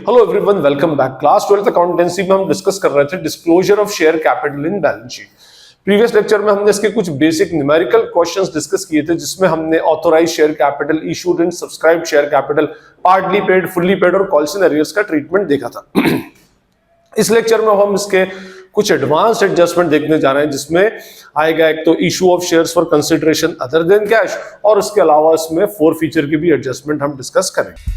Hello everyone, welcome back. Class 12th accountancy में हम discuss कर रहे थे disclosure of share capital in balance sheet. Previous lecture में हमने इसके कुछ बेसिक न्यूमेरिकल क्वेश्चंस डिस्कस किए थे, जिसमें हमने authorise share capital, issued and subscribed share capital, partly paid, fully paid और कॉल्स एंड अरियर्स का ट्रीटमेंट देखा था। इस लेक्चर में हम इसके कुछ एडवांस्ड एडजस्टमेंट देखने जा रहे हैं, जिसमें आएगा एक तो issue of shares for consideration other than cash, और उसके अलावा इसमें फोर फीचर की भी एडजस्टमेंट हम डिस्कस करेंगे।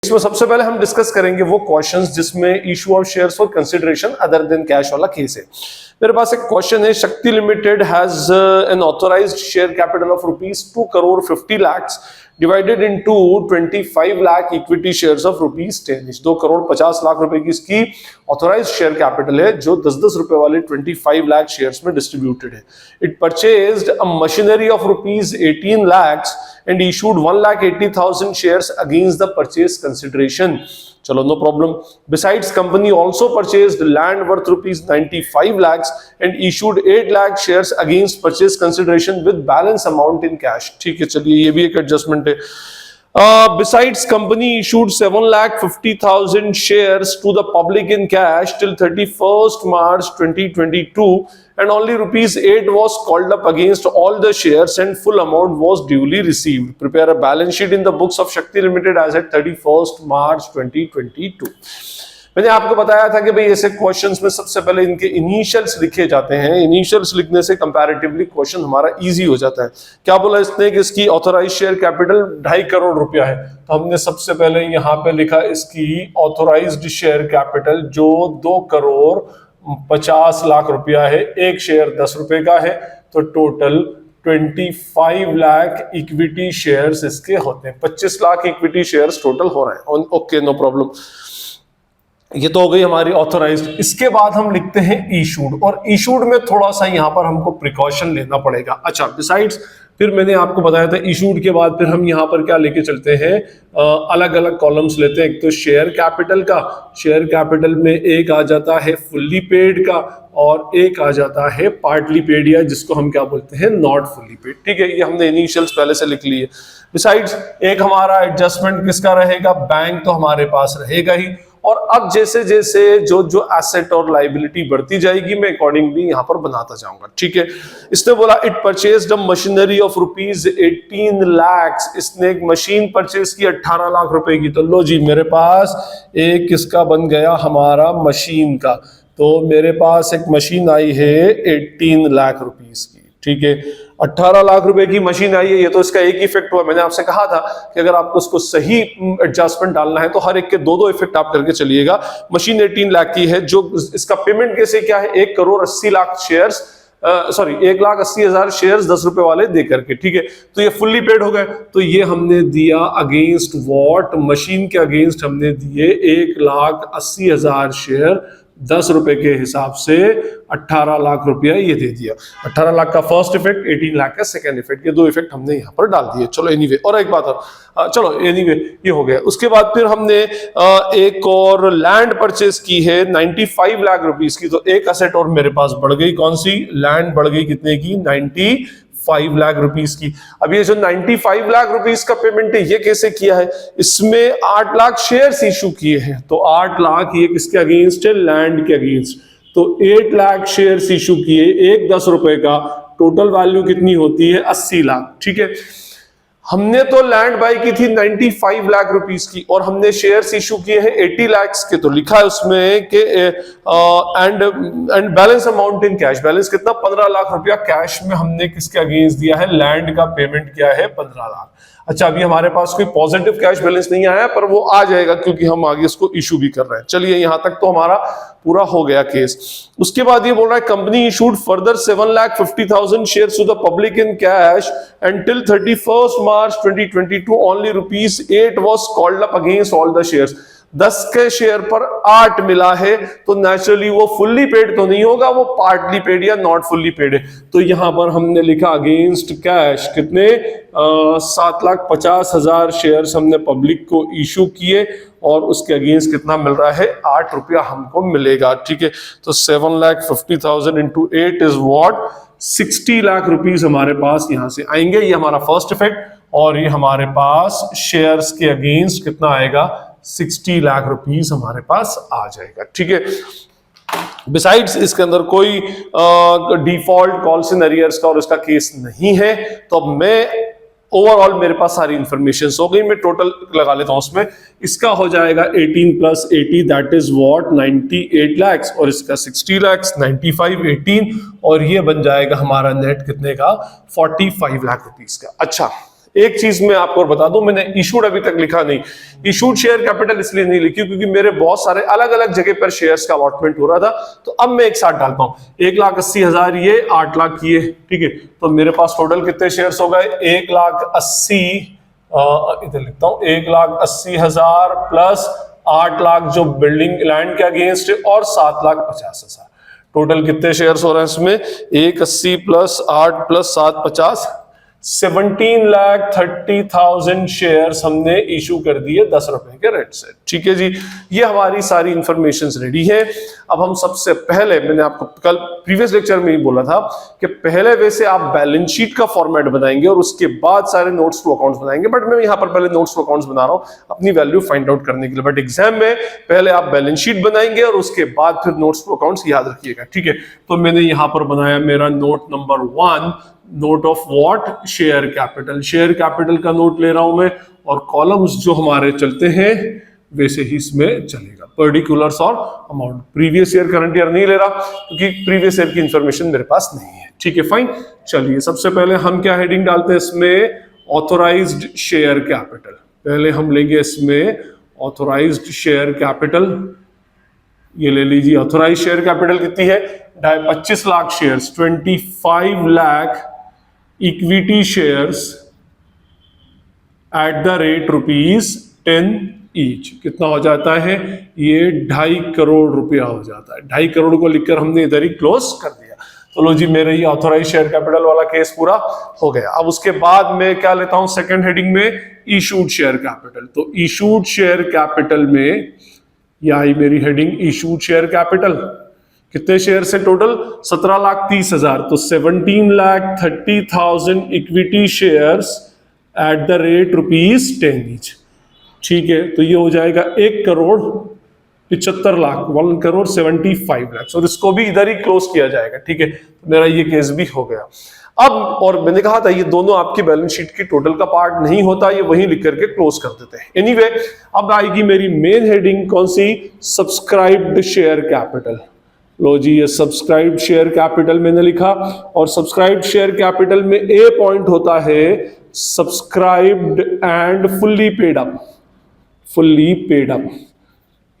इसमें सबसे पहले हम डिस्कस करेंगे वो क्वेश्चंस जिसमें issue of shares for consideration other than cash वाला केस है। मेरे पास एक क्वेश्चन है, Shakti limited has an authorised share capital of ₹2 crore 50 lakhs divided into 25 lakh equity shares of ₹10। 2 crore 50 lakh रुपए की इसकी ऑथोराइज्ड शेयर कैपिटल है, जो 10-10 रुपए वाले 25 लाख शेयर्स में डिस्ट्रीब्यूटेड है। It purchased a machinery of ₹18 lakhs and issued 1,80,000 shares against the purchase consideration. चलो, no problem. Besides, company also purchased land worth ₹95 lakhs and issued 8 lakh shares against purchase consideration with balance amount in cash. ठीक है, चलिए, ये भी एक adjustment है। Besides, company issued 7,50,000 shares to the public in cash till 31st March 2022, and only ₹8 was called up against all the shares and full amount was duly received. Prepare a balance sheet in the books of Shakti Limited as at 31st March 2022. मैंने आपको बताया था कि भाई ऐसे questions में सबसे पहले इनके इनिशियल्स लिखे जाते हैं। इनिशियल्स लिखने से कंपैरेटिवली क्वेश्चन हमारा इजी हो जाता है। क्या बोला इसने कि इसकी ऑथोराइज शेयर कैपिटल 2.5 करोड़ रुपया है, तो हमने सबसे पहले यहाँ पे लिखा इसकी ऑथोराइज्ड शेयर कैपिटल, जो 2 करोड़ 50 लाख रुपया है। एक शेयर 10 रुपए का है, तो टोटल 25 लाख इक्विटी शेयर्स इसके होते हैं। 25 लाख इक्विटी शेयर्स टोटल हो रहे हैं। Okay, no problem. ये तो हो गई हमारी ऑथोराइज्ड। इसके बाद हम लिखते हैं इशूड, और इशूड में थोड़ा सा यहाँ पर हमको प्रिकॉशन लेना पड़ेगा। अच्छा, बिसाइड्स, फिर मैंने आपको बताया था इशूड के बाद फिर हम यहाँ पर क्या लेके चलते हैं, अलग अलग कॉलम्स लेते हैं। एक तो शेयर कैपिटल का, शेयर कैपिटल में एक आ जाता है फुल्ली पेड का, और एक आ जाता है पार्टली पेड, या जिसको हम क्या बोलते हैं, नॉट फुल्ली पेड। ठीक है, ये हमने इनिशियल्स पहले से लिख लिए। बिसाइड्स, एक हमारा एडजस्टमेंट किसका रहेगा, बैंक तो हमारे पास रहेगा ही। और अब जैसे जैसे जो एसेट और लायबिलिटी बढ़ती जाएगी, मैं अकॉर्डिंगली यहां पर बनाता जाऊंगा। ठीक है, इसने बोला it purchased a machinery of ₹18 lakhs। इसने एक मशीन परचेज की 18 लाख रुपए की। तो लो जी, मेरे पास एक किसका बन गया, हमारा मशीन का। तो मेरे पास एक मशीन आई है 18 लाख रुपीस की। ठीक है, 18 लाख रुपए की मशीन आई है। ये तो इसका एक ही इफेक्ट हुआ। मैंने आपसे कहा था कि अगर आपको उसको सही एडजस्टमेंट डालना है तो हर एक के दो इफेक्ट आप करके चलिएगा। मशीन 18 लाख की है, जो इसका पेमेंट कैसे क्या है, 1 करोड़ 80 लाख शेयर्स, 1,80,000 शेयर्स 10 रुपए वाले दे करके। ठीक है, तो ये फुल्ली पेड हो गए। तो ये हमने दिया अगेंस्ट वॉट, मशीन के अगेंस्ट हमने दिए 1,80,000 शेयर 10 रुपए के हिसाब से 18 लाख रुपया ये दे दिया। 18 लाख का फर्स्ट इफेक्ट, 18 लाख का सेकंड इफेक्ट, ये दो इफेक्ट हमने यहाँ पर डाल दिए। चलो एनीवे, और एक बात और, चलो एनीवे, ये हो गया। उसके बाद फिर हमने एक और लैंड परचेज की है 95 लाख रुपीस की। तो एक असेट और मेरे पास बढ़ गई, कौन सी, लैंड बढ़ गई कितने की, 95 लाख रुपीस की। अब ये जो 95 लाख रुपीस का पेमेंट है, ये कैसे किया है, इसमें 8 लाख शेयर्स इशू किए हैं। तो 8 लाख ये किसके अगेंस्ट है, लैंड के अगेंस्ट। तो 8 लाख शेयर्स इशू किए, एक 10 रुपए का, टोटल वैल्यू कितनी होती है, 80 लाख। ठीक है, हमने तो लैंड बाय की थी 95 लाख रुपीस की, और हमने शेयर्स इशू किए हैं 80 लाख के। तो लिखा है उसमें कि and balance amount in cash. Balance कितना, 15 लाख रुपया कैश में हमने किसके अगेंस्ट दिया है, लैंड का पेमेंट किया है 15 लाख। अच्छा, अभी हमारे पास कोई पॉजिटिव कैश बैलेंस नहीं आया, पर वो आ जाएगा क्योंकि हम आगे इसको इशू भी कर रहे हैं। चलिए, यहां तक तो हमारा पूरा हो गया केस। उसके बाद ये बोल रहा है company issued further 7,50,000 shares to the public in cash and till 31st March 2022 only ₹8 was called up against all the shares. 10 के शेयर पर 8 मिला है, तो नेचुरली वो फुल्ली पेड तो नहीं होगा, वो पार्टली पेड या नॉट फुल्ली पेड है। तो यहां पर हमने लिखा अगेंस्ट कैश कितने, 7,50,000 शेयर्स हमने पब्लिक को इशू किए, और उसके अगेंस्ट कितना मिल रहा है, 8 रुपया हमको मिलेगा। ठीक है, तो 7,50,000 into 8 is what, 60 lakh rupees हमारे पास यहां से आएंगे। ये हमारा फर्स्ट इफेक्ट। और ये हमारे पास शेयर्स के अगेंस्ट कितना आएगा, 60 लाख रुपीस हमारे पास आ जाएगा। ठीक है, बिसाइड्स इसके अंदर कोई डिफॉल्ट कॉल्स इन अरियर्स का और इसका केस नहीं है। तो अब मैं ओवरऑल मेरे पास सारी इंफॉर्मेशन हो गई, मैं टोटल लगा लेता हूं उसमें। इसका हो जाएगा 18 plus 80 that is what 98 lakh, और इसका 60 लाख 95 18, और ये बन जाएगा हमारा नेट कितने का, 45 लाख रुपीस का। अच्छा, एक चीज मैं आपको और बता दूं, मैंने इशूड अभी तक लिखा नहीं। इशूड शेयर कैपिटल इसलिए नहीं लिखी क्योंकि मेरे बहुत सारे अलग अलग जगह पर शेयर्स का अलॉटमेंट हो रहा था, तो अब मैं एक साथ डालता हूं। 1,80,000 ये, 8 लाख ये, ठीक है। तो मेरे पास टोटल कितने शेयर्स हो गए, 1,80,000, इधर लिखता हूं 1,80,000 प्लस 8 लाख जो बिल्डिंग लैंड के अगेंस्ट है, और 7,50,000। टोटल कितने शेयर्स हो रहे हैं इसमें, 1,80 प्लस 8 प्लस 7 50, 17,30,000 शेयर्स हमने इशू कर दिए 10 रुपए के रेट से। ठीक है जी, ये हमारी सारी इंफॉर्मेशन रेडी है। अब हम सबसे पहले, मैंने आपको कल प्रीवियस लेक्चर में ही बोला था कि पहले वैसे आप बैलेंस शीट का फॉर्मेट बनाएंगे और उसके बाद सारे नोट्स टू अकाउंट्स बनाएंगे, बट मैं यहाँ पर पहले नोट्स टू अकाउंट्स बना रहा हूँ अपनी वैल्यू फाइंड आउट करने के लिए। बट एग्जाम में पहले आप बैलेंस शीट बनाएंगे और उसके बाद फिर नोट्स टू अकाउंट्स, याद रखिएगा। ठीक है, तो मैंने यहाँ पर बनाया मेरा note number 1, note of what, share capital. Share capital का नोट ले रहा हूं मैं, और कॉलम्स जो हमारे चलते हैं वैसे ही इसमें चलेगा, पर्टिकुलर्स और amount. Previous year current year नहीं ले रहा क्योंकि प्रीवियस ईयर की इंफॉर्मेशन मेरे पास नहीं है। ठीक है, फाइन। चलिए, सबसे पहले हम क्या हेडिंग डालते हैं इसमें, ऑथोराइज्ड शेयर कैपिटल। पहले हम लेंगे इसमें ऑथोराइज्ड शेयर कैपिटल, ये ले लीजिए। ऑथोराइज शेयर कैपिटल कितनी है, 25 lakh shares, 25 lakh equity shares at the rate ₹10 each. कितना हो जाता है, ये 2.5 करोड़ रुपया हो जाता है। 2.5 करोड़ को लिखकर हमने इधर ही क्लोज कर दिया। तो लो जी, मेरे ये ऑथोराइज शेयर कैपिटल वाला केस पूरा हो गया। अब उसके बाद मैं क्या लेता हूं सेकंड हेडिंग में, इशूड शेयर कैपिटल। तो इशूड शेयर कैपिटल में, यह आई मेरी हेडिंग, इशूड शेयर कैपिटल। कितने शेयर से टोटल, 17,30,000। तो 17,30,000 equity shares at the rate ₹10 each. ठीक है, तो ये हो जाएगा 1,75,00,000, 1,75,00,000, और इसको भी इधर ही क्लोज किया जाएगा। ठीक है, तो मेरा ये केस भी हो गया। अब, और मैंने कहा था ये दोनों आपकी बैलेंस शीट की टोटल का पार्ट नहीं होता, ये वहीं लिख करके क्लोज कर देते हैं। एनीवे, अब आएगी मेरी मेन हेडिंग कौन सी, सब्सक्राइब्ड शेयर कैपिटल। लो जी, ये सब्सक्राइब्ड शेयर कैपिटल मैंने लिखा, और सब्सक्राइब्ड शेयर कैपिटल में ए पॉइंट होता है subscribed and fully paid up. Fully paid up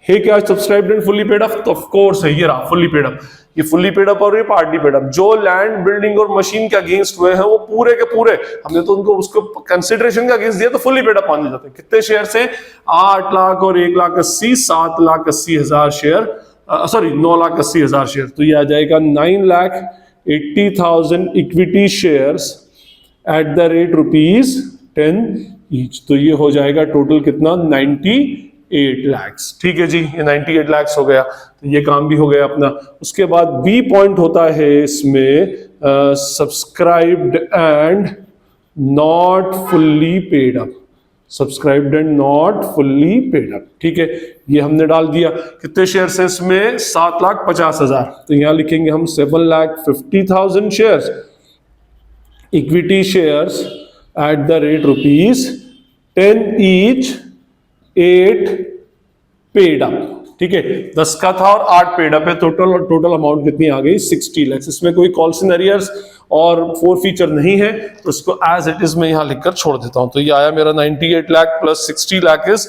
है क्या, subscribed and fully paid up? तो ऑफ कोर्स है, ये रहा फुल्ली पेड अप। ये फुल्ली पेड अप और ये पार्टली पेड अप, जो लैंड, बिल्डिंग और मशीन के अगेंस्ट हुए हैं वो पूरे के पूरे हमने तो उनको उसको कंसिडरेशन के अगेंस्ट दिया, तो फुल्ली पेड अप माने जाते हैं। कितने शेयर से, 8 लाख और 1,80,000, 7,80,000 शेयर, सॉरी 9,80,000 शेयर। तो ये आ जाएगा 9,80,000 equity shares at the rate ₹10 each. तो ये हो जाएगा टोटल कितना, 98 लाख। ठीक है जी, ये 98 लाख हो गया, तो ये काम भी हो गया अपना। उसके बाद बी पॉइंट होता है इसमें subscribed and not fully paid up. Subscribed and not fully paid up. ठीक है, ये हमने डाल दिया। कितने शेयर्स हैं इसमें, 7,50,000। तो यहां लिखेंगे हम 7,50,000 shares, equity shares at the rate ₹10 each, 8 paid up. ठीक है, 10 का था और 8 पेड अप है। टोटल अमाउंट कितनी आ गई, 60 लाख। इसमें कोई कॉल्स इन अरियर्स और 4 फीचर नहीं है, तो इसको एज इट इज मैं यहां लिखकर छोड़ देता हूं। तो ये आया मेरा 98 लाख प्लस 60 लाख इज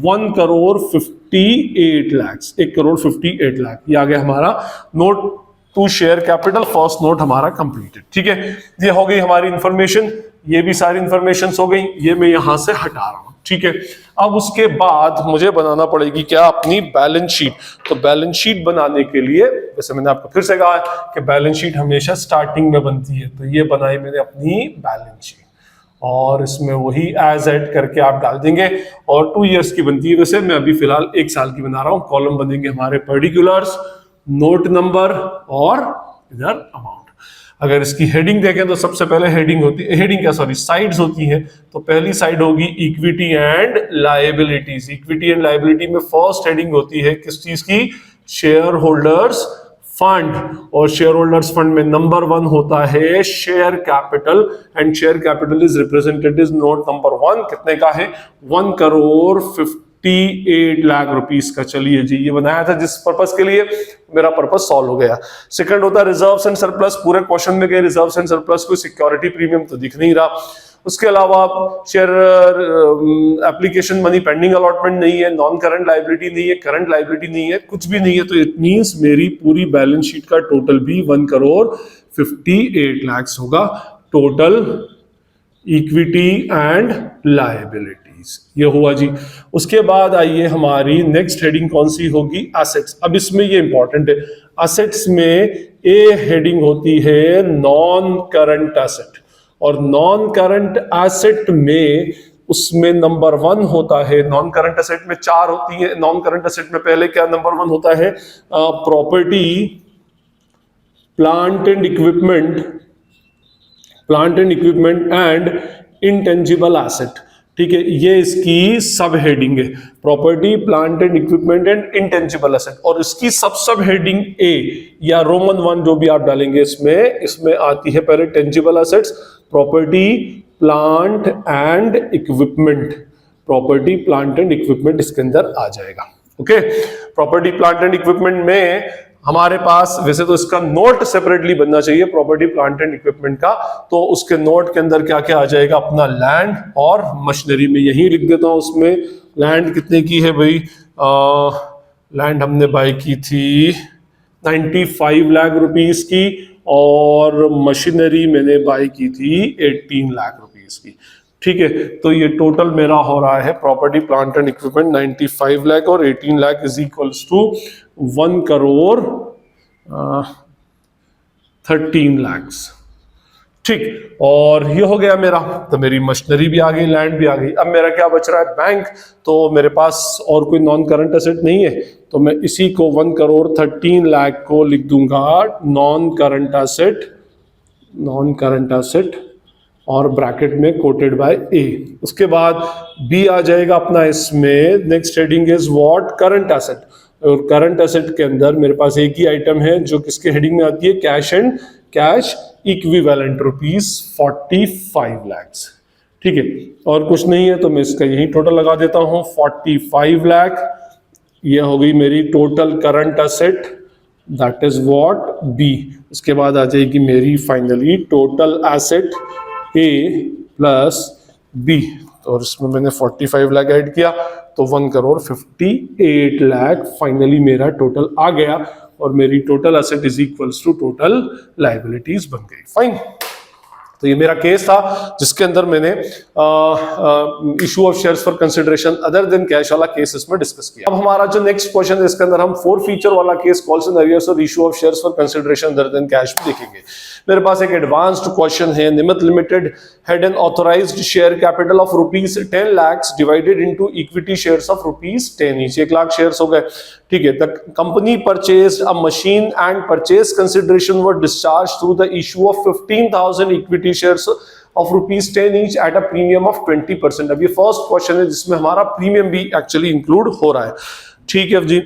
1,58,00,000, 1,58,00,000। ये आ गया हमारा note to share capital, first note हमारा कंप्लीटेड। ठीक है, ये हो गई हमारी इंफॉर्मेशन, ये भी सारी इंफॉर्मेशन हो गई, ये मैं यहां से हटा रहा हूं। ठीक है, अब उसके बाद मुझे बनाना पड़ेगी क्या, अपनी बैलेंस शीट। तो बैलेंस शीट बनाने के लिए, वैसे मैंने आपको फिर से कहा कि बैलेंस शीट हमेशा स्टार्टिंग में बनती है, तो ये बनाई मैंने अपनी बैलेंस शीट, और इसमें वही एज एड करके आप डाल देंगे, और 2 इयर्स की बनती है। वैसे मैं अभी फिलहाल 1 साल की बना रहा हूँ। कॉलम बनेंगे हमारे पर्टिकुलर्स, नोट नंबर और इधर अमाउंट। अगर इसकी हेडिंग देखें तो सबसे पहले साइड्स होती हैं। तो पहली साइड होगी equity and liabilities. Equity and liability में फर्स्ट हेडिंग होती है किस चीज की? Share holders fund. और शेयर होल्डर्स फंड में नंबर 1 होता है share capital, and share capital is represented is note number 1 कितने का है? 1,58 लाख रुपीस का। चलिए जी, ये बनाया था जिस पर्पस के लिए, मेरा पर्पस सॉल्व हो गया। सेकंड होता है रिजर्व्स एंड सरप्लस। पूरे क्वेश्चन में कहीं रिजर्व्स एंड सरप्लस कोई सिक्योरिटी प्रीमियम तो दिख नहीं रहा। उसके अलावा share application money pending allotment नहीं है, नॉन करंट लाइबिलिटी नहीं है, करंट लाइबिलिटी नहीं है, कुछ भी नहीं है। तो इट मींस मेरी पूरी बैलेंस शीट का टोटल भी 1,58 लाख होगा। टोटल इक्विटी एंड लायबिलिटीज ये हुआ जी। उसके बाद आइए हमारी नेक्स्ट हेडिंग कौन सी होगी? एसेट्स। अब इसमें ये इंपॉर्टेंट है, एसेट्स में ए हेडिंग होती है नॉन करंट एसेट, और नॉन करंट एसेट में उसमें नंबर 1 होता है। नॉन करंट एसेट में 4 होती है। नॉन करंट एसेट में पहले क्या नंबर 1 होता है? Property, plant and equipment and intangible asset. ठीक है, ये इसकी सब हेडिंग है, property, plant and equipment and intangible asset. और इसकी सब हेडिंग ए या रोमन 1 जो भी आप डालेंगे इसमें आती है पहले tangible assets, property, plant and equipment. Property, plant and equipment इसके अंदर आ जाएगा। Okay, property, plant and equipment में हमारे पास वैसे तो इसका नोट सेपरेटली बनना चाहिए प्रॉपर्टी, प्लांट एंड इक्विपमेंट का। तो उसके नोट के अंदर क्या क्या आ जाएगा? अपना लैंड और मशीनरी। में यही लिख देता हूं। उसमें लैंड कितने की है भाई? लैंड हमने बाय की थी 95 लाख रुपीस की, और मशीनरी मैंने बाय की थी 18 लाख रुपीस की। ठीक है, तो ये टोटल मेरा हो रहा है property, plant and equipment 95 lakh और 18 lakh is equals to 1,13 lakh. ठीक, और ये हो गया मेरा। तो मेरी मशीनरी भी आ गई, लैंड भी आ गई। अब मेरा क्या बच रहा है? बैंक। तो मेरे पास और कोई नॉन करंट एसेट नहीं है, तो मैं इसी को 1,13 लाख को लिख दूंगा नॉन करंट एसेट और ब्रैकेट में कोटेड बाय ए। उसके बाद बी आ जाएगा अपना इसमें। Next heading is what? Current asset. और करंट एसेट के अंदर मेरे पास एक ही आइटम है जो किसके हेडिंग में आती है? Cash and cash equivalent ₹45 lakh. ठीक है, और कुछ नहीं है तो मैं इसका यही टोटल लगा देता हूं 45 लाख। ये हो गई मेरी total current asset, that is what? B. उसके बाद आ जाएगी मेरी finally total asset A plus B. और इसमें मैंने 45 लाख ऐड किया तो 1,58 लाख फाइनली मेरा टोटल आ गया, और मेरी total asset is equals to total liabilities बन गई। फाइन। तो ये मेरा केस था जिसके अंदर मैंने issue of shares for consideration other than cash वाला केस इसमें डिस्कस किया। अब हमारा जो नेक्स्ट क्वेश्चन है इसके अंदर हम 4 फीचर वाला केस, कॉल्स एंड अरियर्स और issue of shares for consideration other than cash भी देखेंगे। मेरे पास एक एडवांस्ड क्वेश्चन है। Nimit limited had an authorised share capital of ₹10 lakh divided into equity shares of ₹10 each. 1 lakh shares हो गए। ठीक है, the company purchased a machine and purchase consideration were discharge through the issue of 15,000 equity shares of ₹10 each at a premium of 20%। अब ये first question है जिसमें हमारा premium भी एक्चुअली इंक्लूड हो रहा है। ठीक है जी।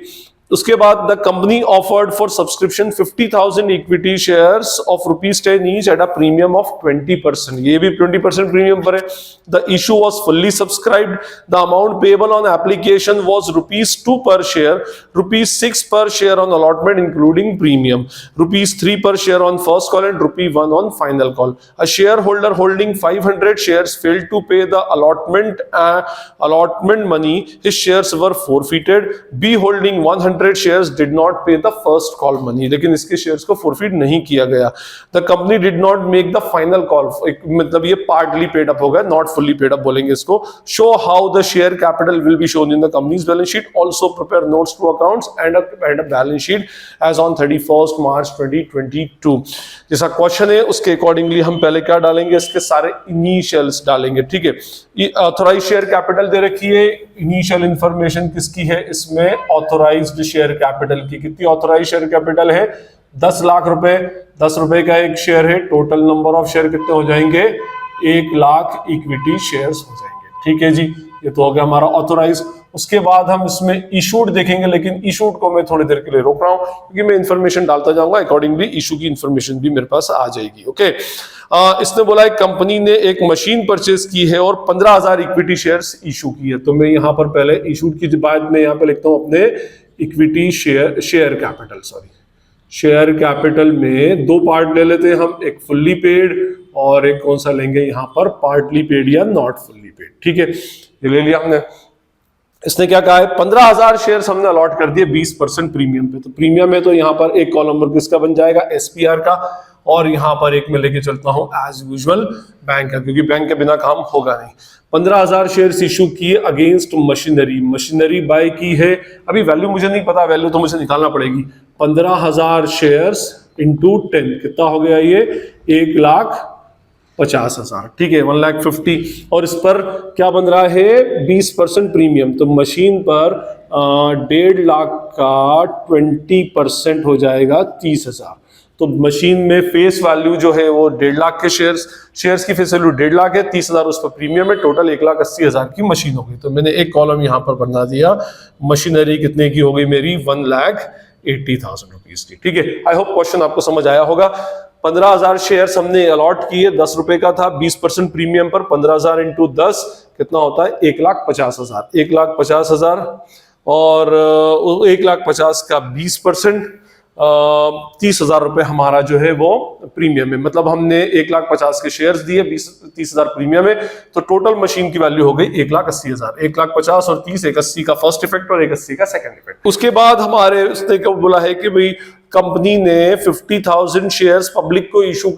उसके बाद the company offered for subscription 50,000 equity shares of ₹10 each at a premium of 20%। ये भी 20% प्रीमियम पर है। The issue was fully subscribed. The amount payable on application was ₹2 पर शेयर, ₹6 पर share on allotment including premium, ₹3 पर share on first call and ₹1 on final call. A share holder holding 500 shares failed to pay the allotment money. His shares were forfeited. B holding 100 shares did not pay the first call money. लेकिन इसके shares को forfeit नहीं किया गया। The company did not make the final call. मतलब ये partly paid up होगा, not fully paid up बोलेंगे इसको। Show how the share capital will be shown in the company's balance sheet. Also prepare notes to accounts and a balance sheet as on 31st March 2022। जैसा question है उसके accordingly हम पहले क्या डालेंगे? इसके सारे इनिशियल्स डालेंगे। ठीक है, ये ऑथोराइज शेयर कैपिटल दे रखी है। इनिशियल इंफॉर्मेशन किसकी है? इसमें ऑथोराइज्ड शेयर कैपिटल की। कितनी ऑथोराइज शेयर कैपिटल है? 10 लाख रुपए, 10 रुपए का एक शेयर है, टोटल नंबर ऑफ शेयर कितने हो जाएंगे, 1 लाख इक्विटी शेयर्स हो जाएंगे। ठीक है जी, ये तो हो गया हमारा ऑथोराइज। उसके बाद हम इसमें इशूड देखेंगे, लेकिन इशूड को मैं थोड़ी देर के लिए रोक रहा हूं क्योंकि मैं इंफॉर्मेशन डालता जाऊंगा, अकॉर्डिंगली इशू की इंफॉर्मेशन भी मेरे पास आ जाएगी। ओके, इसने बोला है कंपनी ने एक मशीन परचेज की है और 15,000 इक्विटी शेयर्स इशू की है। तो मैं यहाँ पर पहले इशूड की बाद में यहाँ पे लिखता हूँ अपने equity share capital, share capital में दो पार्ट ले लेते हैं हम, एक फुल्ली पेड और एक कौन सा लेंगे यहाँ पर, पार्टली पेड या नॉट फुल्ली पेड। ठीक है, ये ले लिया हमने। इसने क्या कहा है, 15,000 शेयर्स हमने अलॉट कर दिए 20% प्रीमियम पे। तो प्रीमियम है तो यहाँ पर एक कॉलम पर किसका बन जाएगा, एसपीआर का, और यहाँ पर एक मैं लेके चलता हूँ एज यूजुअल बैंक का, क्योंकि बैंक के बिना काम होगा नहीं। 15,000 शेयर्स इशू किए अगेंस्ट मशीनरी, मशीनरी बाय की है, अभी वैल्यू मुझे नहीं पता, वैल्यू तो मुझे निकालना पड़ेगी। 15,000 शेयर्स इंटू 10 कितना हो गया, ये 1,50,000। ठीक है, 1,50,000। और इस पर क्या बन रहा है, 20% प्रीमियम। तो मशीन पर 1.5 लाख का 20% हो जाएगा 30,000। तो मशीन में फेस वैल्यू जो है वो 1.5 लाख के शेयर्स की फेस वैल्यू 1.5 लाख है, 30,000 उस पर प्रीमियम है, टोटल 1,80,000 की मशीन हो गई। तो मैंने एक कॉलम यहाँ पर बना दिया, मशीनरी कितने की हो गई मेरी, 1,80,000 रुपीज की। ठीक है, आई होप क्वेश्चन आपको समझ आया होगा। 15,000 शेयर्स हमने अलॉट किए, 10 रुपए का था, 20% प्रीमियम पर 15,000 इंटू 10 कितना होता है, 1,50,000। 1,50,000 और 1,50,000 का 20% 30,000 रुपए हमारा जो है वो प्रीमियम है। मतलब हमने 1,50,000 के शेयर्स दिए, 30,000 प्रीमियम है, तो टोटल मशीन की वैल्यू हो गई 1,80,000। 1,50,000 और 30, 1,80 का फर्स्ट इफेक्ट और 1,80 का सेकंड इफेक्ट। उसके बाद हमारे उसने क्या बोला है कि भाई कंपनी ने 50,000 शेयर्स पब्लिक को इशू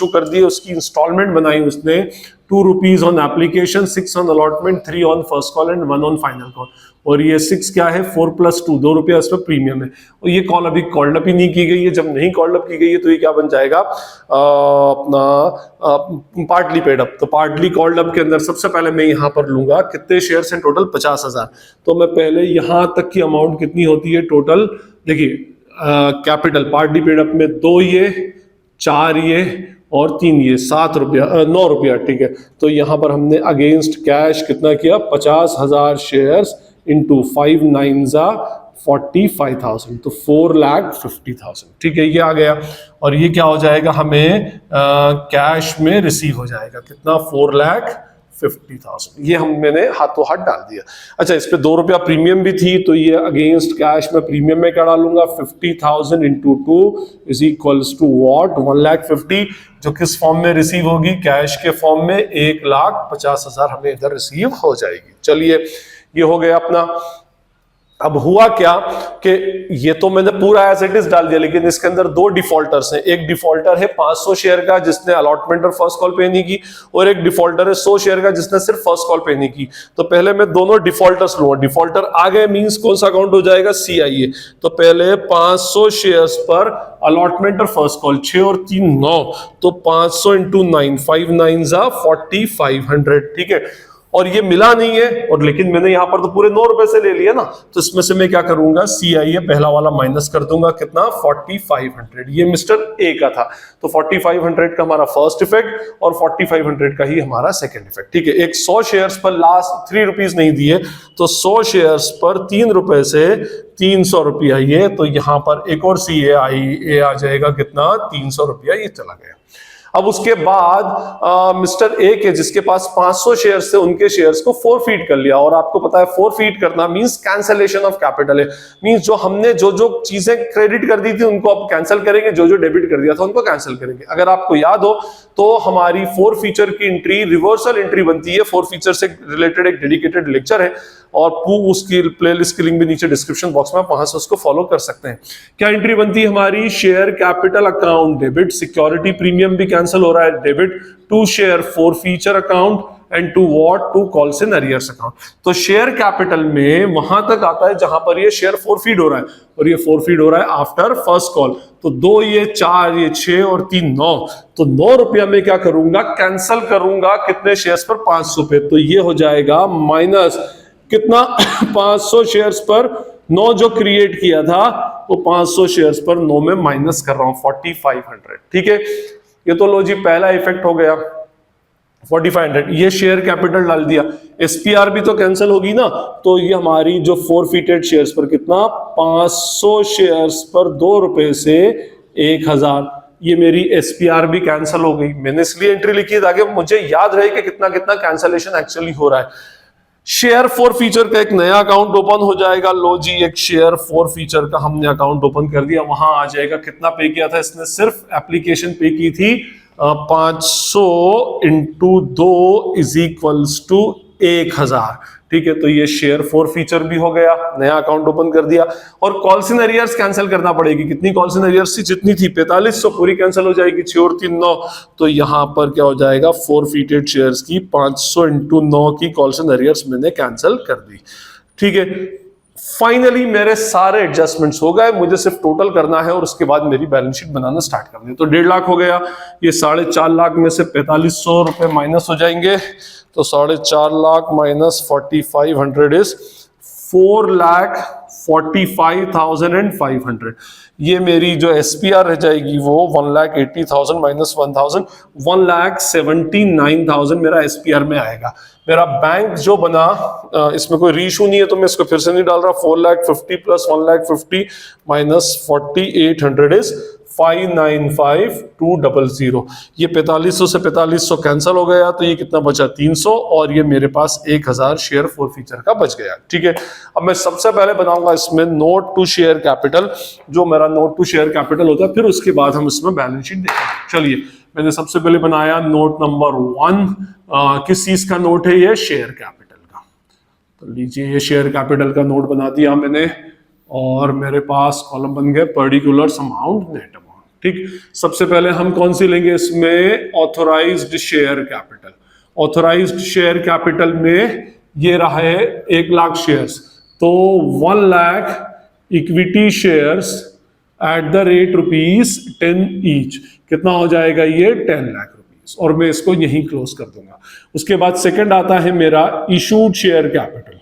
कर दिए, उसकी इंस्टॉलमेंट बनाई उसने, 2 rupees on application, 6 on allotment, 3 on first call and 1 on final call. और ये 6 क्या है, 4 + 2, 2 रुपया इस पर प्रीमियम है। और ये कॉल अभी कॉल्ड अप ही नहीं की गई है, जब नहीं कॉल्ड अप की गई है तो ये क्या बन जाएगा, अपना पार्टली पेड अप। तो पार्टली कॉल्ड अप के अंदर सबसे पहले मैं यहाँ पर लूंगा कितने शेयर्स हैं, टोटल 50,000। तो मैं पहले यहाँ तक की अमाउंट कितनी होती है टोटल, देखिए कैपिटल पार्टली पेड अप में 2 ये, 4 ये और 3 ये, 7 रुपया 9 रुपया। ठीक है, तो यहाँ पर हमने अगेंस्ट कैश कितना किया, 50,000 शेयर्स इंटू 5 9 45,000, तो 4,50,000। ठीक है, ये आ गया। और ये क्या हो जाएगा, हमें कैश में रिसीव हो जाएगा कितना, 4,50,000। ये मैंने हाथों हाथ डाल दिया। अच्छा, इस पे 2 रुपया प्रीमियम भी थी, तो ये अगेंस्ट कैश में प्रीमियम में क्या डालूंगा, 50,000 into 2 is equals to what, 1,50,000, जो किस फॉर्म में रिसीव होगी, कैश के फॉर्म में 1,50,000 हमें इधर रिसीव हो जाएगी। चलिए, ये हो गया अपना। अब हुआ क्या कि ये तो मैंने पूरा एज इट इज डाल दिया, लेकिन इसके अंदर 2 डिफॉल्टर्स हैं। एक डिफॉल्टर है 500 शेयर का जिसने अलॉटमेंट और फर्स्ट कॉल पे नहीं की, और एक डिफॉल्टर है 100 शेयर का जिसने सिर्फ फर्स्ट कॉल पे नहीं की। तो पहले मैं दोनों डिफॉल्टर्स लूंगा। डिफॉल्टर आ गए मींस कौन सा अकाउंट हो जाएगा, CIA। तो पहले 500 शेयर्स पर अलॉटमेंट और फर्स्ट कॉल, 6 और 3 9, तो 500 इंटू 9, 5 9 4500। ठीक है, और ये मिला नहीं है, और लेकिन मैंने यहां पर तो पूरे 9 रुपए से ले लिया ना, तो इसमें से मैं क्या करूंगा, CIA पहला वाला माइनस कर दूंगा, कितना, 4500। ये मिस्टर ए का था, तो 4500 का हमारा फर्स्ट इफेक्ट और 4500 का ही हमारा सेकंड इफेक्ट। ठीक है, एक 100 शेयर्स पर लास्ट 3 रुपीज नहीं दिए, तो 100 शेयर्स पर 3 रुपए से 300 रुपया ये, तो यहां पर एक और CA आ जाएगा कितना, 300 रुपया, ये चला गया। अब उसके बाद मिस्टर ए के जिसके पास 500 शेयर्स थे, उनके शेयर्स को फोरफीट कर लिया। और आपको पता है फोरफीट करना मींस कैंसलेशन ऑफ कैपिटल है, मींस जो हमने जो चीजें क्रेडिट कर दी थी उनको अब कैंसिल करेंगे, जो डेबिट कर दिया था उनको कैंसिल करेंगे। अगर आपको याद हो तो हमारी फोरफीचर की एंट्री रिवर्सल एंट्री बनती है। फोरफीचर से रिलेटेड एक डेडिकेटेड लेक्चर है और उसकी प्लेलिस्ट की लिंक भी नीचे डिस्क्रिप्शन बॉक्स में, वहां से उसको फॉलो कर सकते हैं। क्या एंट्री बनती है हमारी, share capital account debit, security premium भी कैंसिल हो रहा है debit, to share forfeiture account and to what, to calls in arrears account. तो शेयर कैपिटल में वहां तक आता है जहां पर ये शेयर फोरफीड हो रहा है, और ये फोरफीड हो रहा है आफ्टर फर्स्ट कॉल। तो 2 ये 4 ये 6 और 3 9, तो 9 रुपया में क्या करूंगा, कैंसिल करूंगा कितने शेयर्स पर, 500 पे। तो ये हो जाएगा माइनस कितना 500 शेयर्स पर 9 जो क्रिएट किया था, तो 500 शेयर्स पर 9 में माइनस कर रहा हूं 4500। ठीक है, ये तो लो जी पहला इफेक्ट हो गया 4500। ये शेयर कैपिटल डाल दिया, एसपीआर भी तो कैंसिल होगी ना, तो ये हमारी जो फोरफिटेड शेयर्स पर कितना 500 शेयर्स पर 2 रुपए से 1000, ये मेरी एसपीआर भी कैंसिल हो गई। मैंने इसलिए एंट्री लिखी ताकि मुझे याद रहे कि कितना कितना कैंसिलेशन एक्चुअली हो रहा है। शेयर फॉर फीचर का एक नया अकाउंट ओपन हो जाएगा। लो जी एक शेयर फॉर फीचर का हमने अकाउंट ओपन कर दिया, वहां आ जाएगा कितना पे किया था इसने, सिर्फ एप्लीकेशन पे की थी 500 इंटू 2 इज इक्वल्स टू 1000। ठीक है, तो ये शेयर फॉर फीचर भी हो गया, नया अकाउंट ओपन कर दिया। और कॉल्स इन अरियर्स कैंसिल करना पड़ेगी, कितनी कॉल्स इन अरियर्स थी, जितनी थी 4500 पूरी कैंसिल हो जाएगी, 6 और 3 9। तो यहां पर क्या हो जाएगा, फोरफिटेड शेयर्स की 500 इंटू 9 की कॉल्स इन अरियर्स मैंने कैंसिल कर दी। ठीक है, फाइनली मेरे सारे एडजस्टमेंट्स हो गए, मुझे सिर्फ टोटल करना है और उसके बाद मेरी बैलेंस शीट बनाना स्टार्ट करनी है। तो 1.5 लाख हो गया, ये 4.5 लाख में से 4500 रुपए माइनस हो जाएंगे, तो 4.5 लाख माइनस 4500 इज 4,45,500। ये मेरी जो एसपीआर रह जाएगी वो 1,80,000 माइनस 1,000, 1,79,000 मेरा एसपीआर में आएगा। मेरा बैंक जो बना, इसमें कोई रीइशू नहीं है तो मैं इसको फिर से नहीं डाल रहा, 4,50,000 प्लस 1,50,000 माइनस 4,800 इज 5,95,200। ये 4500 से 4500 कैंसिल हो गया, तो ये कितना बचा 300, और ये मेरे पास 1000 शेयर फॉर फीचर का बच गया। ठीक है, अब मैं सबसे पहले बनाऊंगा इसमें नोट टू शेयर कैपिटल, जो मेरा नोट टू शेयर कैपिटल होता है, फिर उसके बाद हम इसमें बैलेंस शीट देखेंगे। चलिए, मैंने सबसे पहले बनाया नोट नंबर 1। किस चीज का नोट है ये, शेयर कैपिटल का। तो लीजिए ये शेयर कैपिटल का नोट बना दिया मैंने, और मेरे पास कॉलम बन गए पर्टिकुलर्स अमाउंट नेट अमाउंट। ठीक, सबसे पहले हम कौन सी लेंगे इसमें, authorised share capital. Authorised share capital में ये रहा है 1 लाख शेयर्स, तो 1 lakh equity shares at the rate ₹10 each, कितना हो जाएगा ये 10 लाख रुपीस, और मैं इसको यहीं क्लोज कर दूंगा। उसके बाद सेकंड आता है मेरा issued share capital.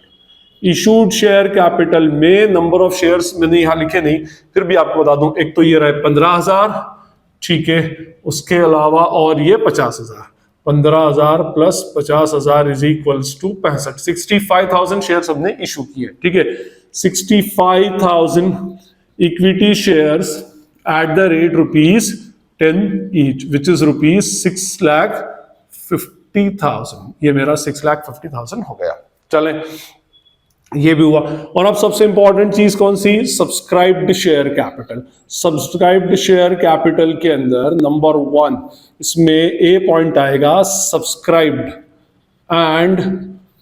Issued share capital में नंबर ऑफ शेयर्स मैंने यहां लिखे नहीं, फिर भी आपको बता दूं, एक तो ये रहे 15,000, ठीक है, उसके अलावा और ये 50,000, 15,000 plus 50,000 is equals to 65, 65,000 shares हमने इशू किए। ठीक है, 65,000 equity shares at the rate ₹10 each, which is ₹6,50,000। ये मेरा 6,50,000 हो गया। चलें, ये भी हुआ। और अब सबसे इंपॉर्टेंट चीज कौन सी, subscribed share capital. Subscribed share capital के अंदर नंबर 1 इसमें ए पॉइंट आएगा, subscribed and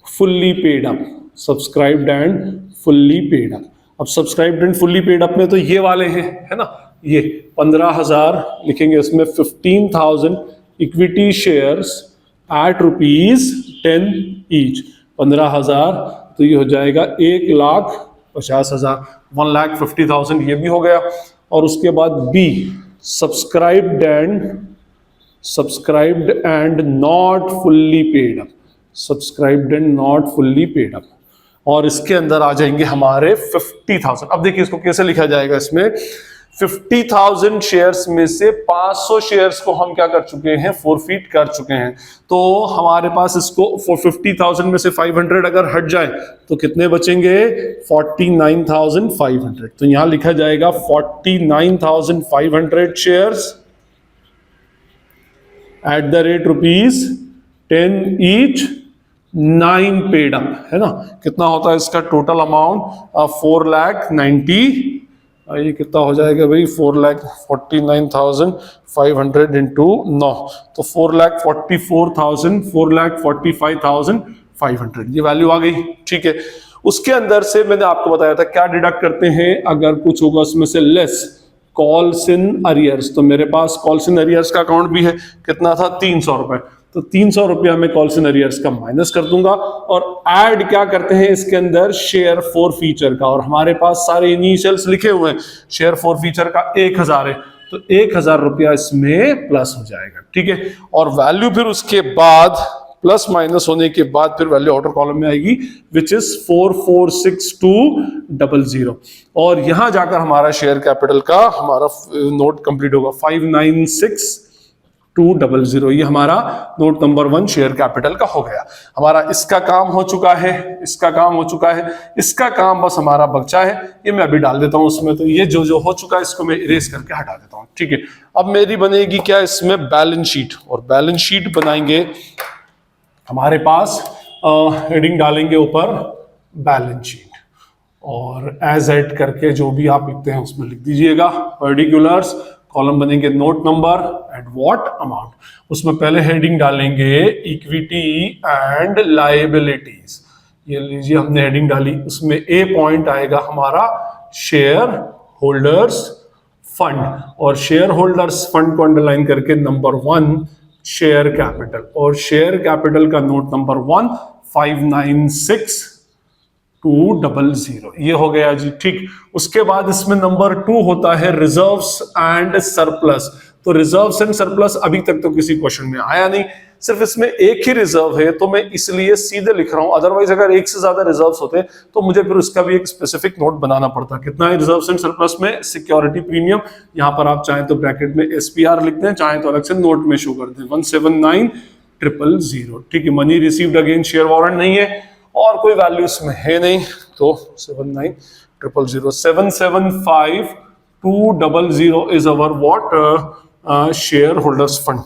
fully paid up. Subscribed and fully paid up. अब subscribed and fully paid up में तो ये वाले हैं, है ना, ये 15,000 लिखेंगे, इसमें 15,000 इक्विटी शेयर्स एट ₹10 ईच, 15,000, तो ये हो जाएगा 1,50,000, 1,50,000 ये भी हो गया। और उसके बाद B, subscribed and not fully paid up. Subscribed and not fully paid up, और इसके अंदर आ जाएंगे हमारे 50,000। अब देखिए इसको कैसे लिखा जाएगा, इसमें 50,000 शेयर्स में से 500 शेयर्स को हम क्या कर चुके हैं, फोरफीट कर चुके हैं। तो हमारे पास इसको 50,000 में से 500 अगर हट जाए तो कितने बचेंगे, 49,500। तो यहां लिखा जाएगा 49,500 shares at the rate ₹10 each, 9 paid up, है ना। कितना होता है इसका टोटल अमाउंट, 4,90,000। ये कितना हो जाएगा भाई, 4,49,500 इंटू 9, तो 4,44,000, 4,45,500 ये वैल्यू आ गई। ठीक है, उसके अंदर से मैंने आपको बताया था क्या डिडक्ट करते हैं अगर कुछ होगा उसमें से लेस, कॉल्स इन अरियर्स। तो मेरे पास कॉल्स इन अरियर्स का अकाउंट भी है, कितना था 300 रुपए, तो 300 रुपया मैं कॉल्स इन अरियर्स का माइनस कर दूंगा, और ऐड क्या करते हैं इसके अंदर, शेयर फॉर फीचर का। और हमारे पास सारे इनिशियल्स लिखे हुए हैं, शेयर फॉर फीचर का 1,000 है, तो 1,000 रुपया इसमें प्लस हो जाएगा। ठीक है, और वैल्यू फिर उसके बाद प्लस माइनस होने के बाद फिर वैल्यू आउटर कॉलम में आएगी विच इज 446200 और यहां जाकर हमारा शेयर कैपिटल का हमारा नोट कंप्लीट होगा 596200। ये हमारा नोट नंबर 1 शेयर कैपिटल का हो गया। हमारा इसका काम हो चुका है, इसका काम हो चुका है, इसका काम बस हमारा बचा है। ये मैं अभी डाल देता हूं उसमें, तो ये जो जो हो चुका है इसको मैं इरेज करके हटा देता हूं। ठीक है, अब मेरी बनेगी क्या इसमें बैलेंस शीट, और बैलेंस शीट बनाएंगे हमारे पास हेडिंग डालेंगे ऊपर बैलेंस शीट और एज एड करके जो भी आप लिखते हैं उसमें लिख दीजिएगा। पर्टिकुलर्स कॉलम बनेंगे note number at what amount, उसमें पहले हेडिंग डालेंगे इक्विटी एंड लायबिलिटीज। ये लीजिए हमने हेडिंग डाली, उसमें ए पॉइंट आएगा हमारा शेयर होल्डर्स फंड, और शेयर होल्डर्स फंड को अंडरलाइन करके नंबर 1 शेयर कैपिटल, और शेयर कैपिटल का नोट नंबर 1 596200। ये हो गया जी। ठीक, उसके बाद इसमें नंबर 2 होता है रिजर्व्स एंड सरप्लस। तो रिजर्व्स एंड सरप्लस अभी तक तो किसी क्वेश्चन में आया नहीं, सिर्फ इसमें एक ही रिजर्व है तो मैं इसलिए सीधे लिख रहा हूं। अदरवाइज अगर एक से ज्यादा रिजर्व्स होते तो मुझे फिर उसका भी एक स्पेसिफिक नोट बनाना पड़ता। कितना है रिजर्व्स एंड सरप्लस में? सिक्योरिटी प्रीमियम, यहां पर आप चाहें तो ब्रैकेट में SPR लिखते हैं, चाहें तो अलग से नोट में शो कर दें 179000। ठीक है, money received against share warrant नहीं है और कोई वैल्यू इसमें है नहीं, तो 79000 775200 is our what share holders fund.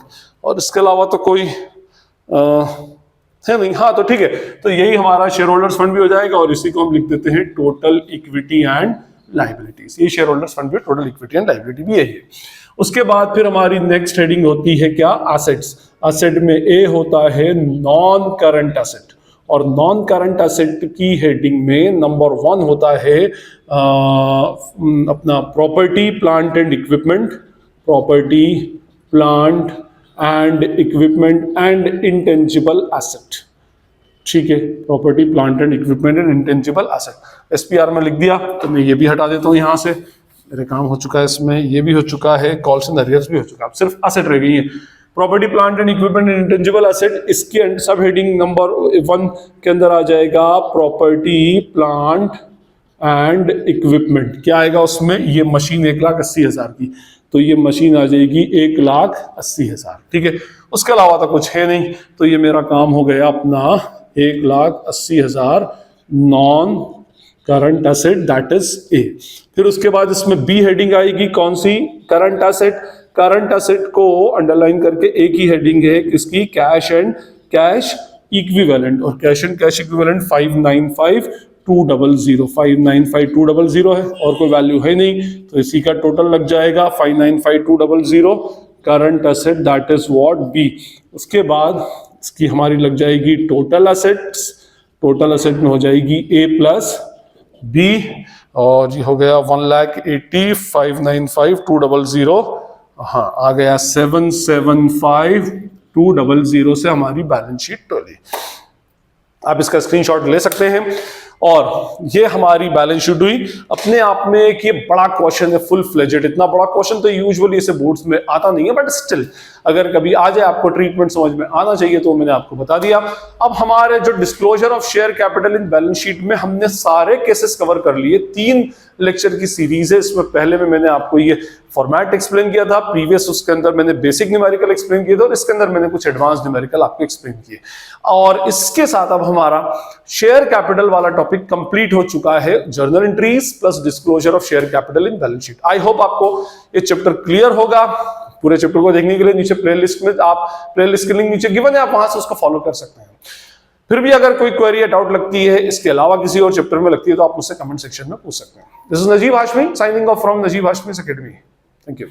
और इसके अलावा तो कोई है नहीं। हाँ, तो ठीक है, तो यही हमारा शेयर होल्डर्स फंड भी हो जाएगा और इसी को हम लिख देते हैं टोटल इक्विटी एंड लायबिलिटीज। ये शेयर होल्डर्स फंड भी, टोटल इक्विटी एंड लायबिलिटी भी यही है। उसके बाद फिर हमारी नेक्स्ट हेडिंग होती है क्या? एसेट्स। एसेट में ए होता है नॉन करंट एसेट, और नॉन करंट एसेट की हेडिंग में नंबर 1 होता है अपना property plant and equipment, property plant and equipment and intangible asset. ठीक है, property plant and equipment and intangible asset. SPR में लिख दिया, तो मैं ये भी हटा देता हूं यहां से, मेरे काम हो चुका है इसमें, ये भी हो चुका है, कॉल्स एंड अरियर्स भी हो चुका है, अब सिर्फ एसेट रह गई है। Property plant and equipment and intangible asset, इसके सब हेडिंग नंबर 1 के अंदर आ जाएगा प्रॉपर्टी प्लांट एंड इक्विपमेंट। क्या आएगा उसमें? ये मशीन 1,80,000 की, तो ये मशीन आ जाएगी 1,80,000। ठीक है, उसके अलावा तो कुछ है नहीं, तो ये मेरा काम हो गया अपना 1,80,000 non current asset, that is A. फिर उसके बाद इसमें बी हेडिंग आएगी, कौन सी? Current asset. करंट एसेट को अंडरलाइन करके एक ही हेडिंग है किसकी? कैश एंड कैश इक्विवेलेंट, और कैश एंड कैश इक्विवेलेंट 595200 है, और कोई वैल्यू है नहीं, तो इसी का टोटल लग जाएगा 595200 current asset, that is what B. उसके बाद इसकी हमारी लग जाएगी टोटल एसेट्स, टोटल एसेट में हो जाएगी ए प्लस बी, और ये हो गया 1,80,595,200। हाँ, आ गया 775,200 से हमारी बैलेंस शीट टोली। आप इसका स्क्रीनशॉट ले सकते हैं, और ये हमारी बैलेंस शीट हुई। अपने आप में एक ये बड़ा क्वेश्चन है, फुल फ्लेजेड। इतना बड़ा क्वेश्चन तो यूजुअली इसे बोर्ड्स में आता नहीं है, बट स्टिल अगर कभी आ जाए, आपको ट्रीटमेंट समझ में आना चाहिए, तो मैंने आपको बता दिया। अब हमारे जो disclosure of share capital in balance sheet में हमने सारे केसेस कवर कर लिए। 3 लेक्चर की सीरीज है। इसमें पहले में मैंने आपको ये फॉर्मेट एक्सप्लेन किया था, प्रीवियस उसके अंदर मैंने बेसिक न्यूमेरिकल एक्सप्लेन किए थे, और इसके अंदर मैंने कुछ एडवांस न्यूमेरिकल आपको एक्सप्लेन किए। और इसके साथ अब हमारा शेयर कैपिटल वाला टॉपिक कंप्लीट हो चुका है, journal entries plus disclosure of share capital in balance sheet. I hope आपको ये चैप्टर क्लियर होगा। पूरे चैप्टर को देखने के लिए नीचे प्लेलिस्ट में, आप प्लेलिस्ट के लिंक नीचे गिवन है, आप वहां से उसको फॉलो कर सकते हैं। फिर भी अगर कोई क्वेरी या डाउट लगती है, इसके अलावा किसी और चैप्टर में लगती है, तो आप मुझसे कमेंट सेक्शन में पूछ सकते हैं। This is Najeeb Hashmi signing off from Najeeb Hashmi academy. Thank you.